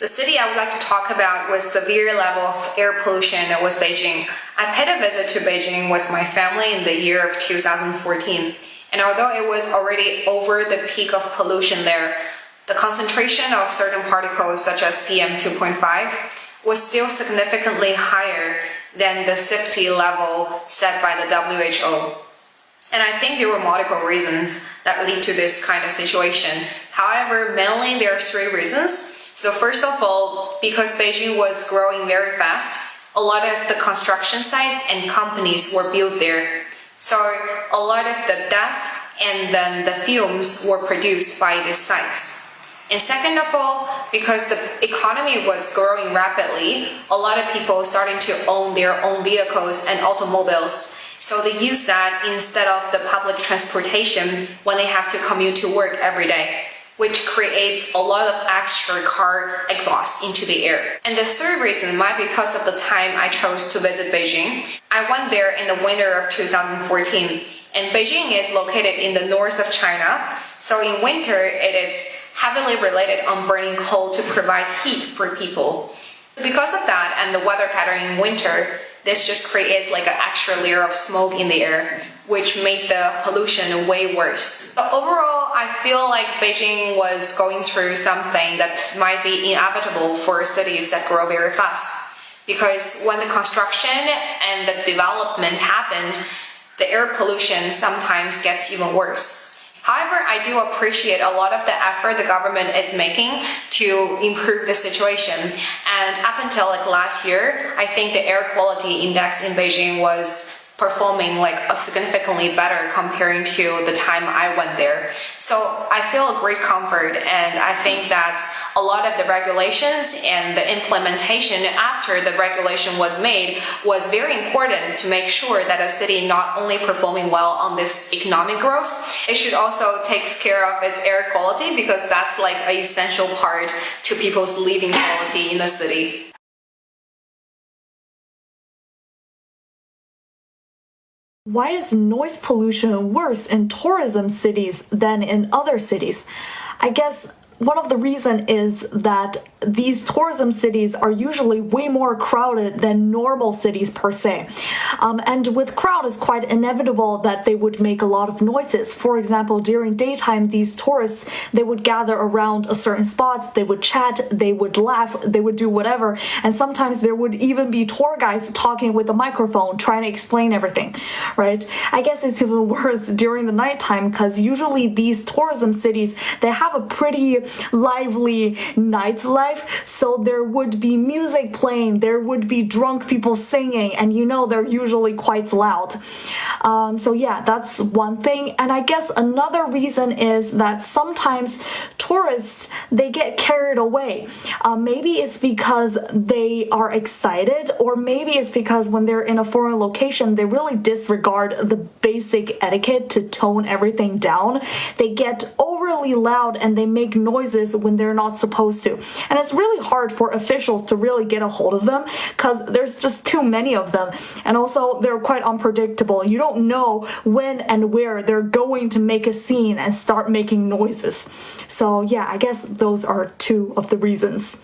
The city I would like to talk about with severe level of air pollution was Beijing. I paid a visit to Beijing with my family in the year of 2014, and although it was already over the peak of pollution there, the concentration of certain particles such as PM 2.5 was still significantly higher than the safety level set by the WHO. And I think there were multiple reasons that lead to this kind of situation. However, mainly there are three reasons. So first of all, because Beijing was growing very fast, a lot of the construction sites and companies were built there. So a lot of the dust and then the fumes were produced by these sites. And second of all, because the economy was growing rapidly, a lot of people starting to own their own vehicles and automobiles. So they use that instead of the public transportation when they have to commute to work every day, which creates a lot of extra car exhaust into the air. And the third reason might be because of the time I chose to visit Beijing. I went there in the winter of 2014, and Beijing is located in the north of China. So in winter, it is heavily related on burning coal to provide heat for people. Because of that and the weather pattern in winter, this just creates like an extra layer of smoke in the air, which made the pollution way worse. But overall, I feel like Beijing was going through something that might be inevitable for cities that grow very fast. Because when the construction and the development happened, the air pollution sometimes gets even worse. However, I do appreciate a lot of the effort the government is making to improve the situation. And up until like last year, I think the air quality index in Beijing was performing like significantly better comparing to the time I went there. So I feel a great comfort, and I think that a lot of the regulations and the implementation after the regulation was made was very important to make sure that a city not only performing well on this economic growth, it should also take care of its air quality, because that's like an essential part to people's living quality in the city. Why is noise pollution worse in tourism cities than in other cities? I guess one of the reasons is that these tourism cities are usually way more crowded than normal cities per se. And with crowd, it's quite inevitable that they would make a lot of noises. For example, during daytime, these tourists, they would gather around a certain spots, they would chat, they would laugh, they would do whatever. And sometimes there would even be tour guides talking with a microphone, trying to explain everything, right? I guess it's even worse during the nighttime, because usually these tourism cities, they have a pretty lively nightlife. So there would be music playing, there would be drunk people singing, and you know they're usually quite loud. So yeah, that's one thing. And I guess another reason is that sometimes tourists, they get carried away. Maybe it's because they are excited, or maybe it's because when they're in a foreign location, they really disregard the basic etiquette to tone everything down. They get overly loud and they make noises when they're not supposed to. And it's really hard for officials to really get a hold of them, because there's just too many of them. And also they're quite unpredictable. You don't know when and where they're going to make a scene and start making noises. So yeah, I guess those are two of the reasons.